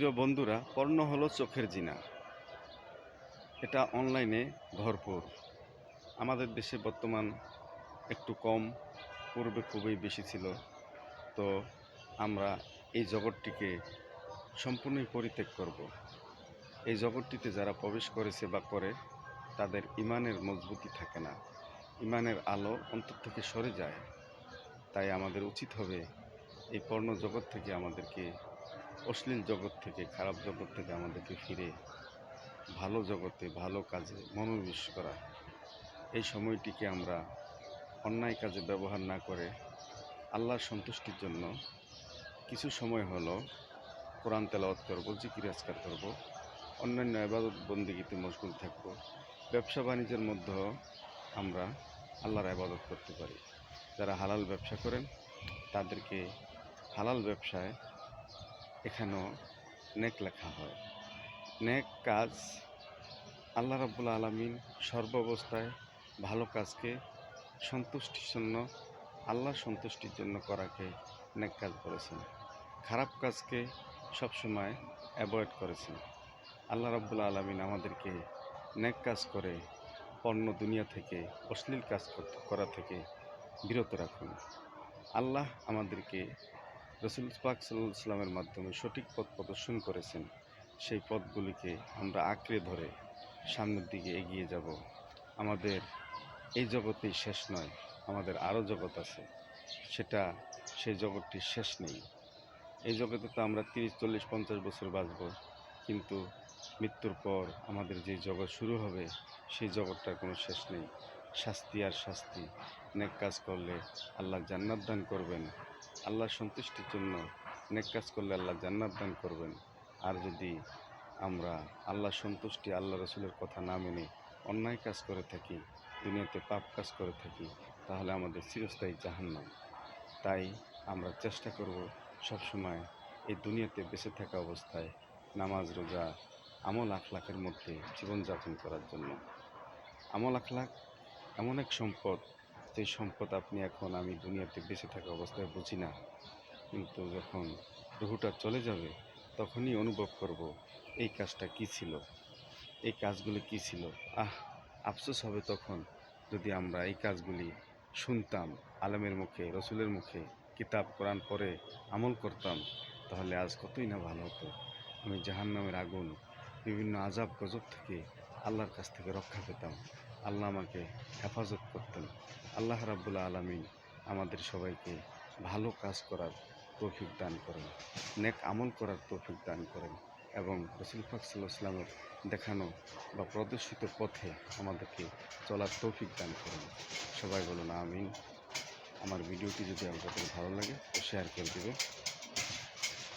প্রিয় বন্ধুরা, পর্নো হলো চোখের জিনা। এটা অনলাইনে ভরপুর। আমাদের দেশে বর্তমান একটু কম, পূর্বে খুবই বেশি ছিল। তো আমরা এই জগৎটিকে সম্পূর্ণই পরিত্যাগ করব। এই জগৎটিতে যারা প্রবেশ করেছে বা করে, তাদের ইমানের মজবুতি থাকে না, ইমানের আলো অন্তর থেকে সরে যায়। তাই আমাদের উচিত হবে এই পর্নো জগৎ থেকে আমাদেরকে, অশ্লীল জগৎ থেকে, খারাপ জগৎ থেকে আমাদেরকে ফিরে ভালো জগতে, ভালো কাজে মনোনিবেশ করা। এই সময়টিকে আমরা অন্যায় কাজে ব্যবহার না করে আল্লাহর সন্তুষ্টির জন্য কিছু সময় হলো কোরআন তেলাওয়াত করব, জিকির আজকার করব, অন্যান্য ইবাদত বন্দেগীতে মশগুল থাকব। ব্যবসা বাণিজ্যের মধ্যেও আমরা আল্লাহর ইবাদত করতে পারি। যারা হালাল ব্যবসা করেন তাদেরকে হালাল ব্যবসায় এখানেও নেক লেখা হয়। নেক কাজ আল্লাহ রাব্বুল আলামিন সর্বাবস্থায় ভালো কাজকে সন্তুষ্টির জন্য, আল্লাহর সন্তুষ্টির জন্য করাকে নেক কাজ বলেছেন। খারাপ কাজকে সবসময় অ্যাভয়েড করেছেন। আল্লাহ রাব্বুল আলামিন আমাদেরকে নেক কাজ করে পণ্য দুনিয়া থেকে, অশ্লীল কাজ করা থেকে বিরত রাখুন। আল্লাহ আমাদেরকে রাসূল পাক সাল্লাল্লাহু আলাইহি ওয়াসাল্লামের মাধ্যমে সঠিক পথ প্রদর্শন করেছেন। সেই পথগুলিকে আমরা আঁকড়ে ধরে সামনের দিকে এগিয়ে যাব। আমাদের এই জগতেই শেষ নয়, আমাদের আরও জগৎ আছে। সেই জগৎটির শেষ নেই। এই জগতে তো আমরা 30, 40, 50 বছর বাঁচব, কিন্তু মৃত্যুর পর আমাদের যে জগৎ শুরু হবে, সেই জগৎটার কোনো শেষ নেই। শাস্তি আর শাস্তি। নেক কাজ করলে আল্লাহ জান্নাত দান করবেন। আল্লাহর সন্তুষ্টির জন্য নেক কাজ করলে আল্লাহ জান্নাত দান করবেন। আর যদি আমরা আল্লাহর সন্তুষ্টি, আল্লাহ রসুলের কথা না মেনে অন্যায় কাজ করে থাকি, দুনিয়াতে পাপ কাজ করে থাকি, তাহলে আমাদের চিরস্থায়ী জাহান্নাম। তাই আমরা চেষ্টা করব সবসময় এই দুনিয়াতে বেঁচে থাকা অবস্থায় নামাজ, রোজা, আমল আখলাকের মধ্যে জীবনযাপন করার জন্য। আমল আখলাক এমন এক সম্পদ, যে সম্পদ আমি দুনিয়াতে বেঁচে থাকা অবস্থায় বুঝি না, কিন্তু যখন রুহুটা চলে যাবে তখনই অনুভব করব এই কাজটা কি ছিল, এই কাজগুলি কি ছিল। আফসোস হবে তখন যদি আমরা এই কাজগুলি শুনতাম আলেমের মুখে, রসুলের মুখে, কিতাব কোরআন পড়ে আমল করতাম, তাহলে আজ কতই না ভালো হতো। আমি জাহান্নামের আগুন, বিভিন্ন আযাব গজব থেকে আল্লাহর কাছ থেকে রক্ষা পেতাম। আল্লাহ আমাকে হেফাজত করতেন। আল্লাহ রাব্বুল আলামিন আমাদের সবাইকে ভালো কাজ করার তৌফিক দান করেন, নেক আমল করার তৌফিক দান করেন, এবং রাসূল পাক সাল্লাল্লাহু আলাইহি ওয়াসাল্লামের দেখানো বা প্রদর্শিত পথে আমাদেরকে চলার তৌফিক দান করেন। সবাই বলুন আমিন। আমার ভিডিওটি যদি আপনাদের ভালো লাগে তো শেয়ার করে দেবেন।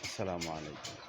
আসসালামু আলাইকুম।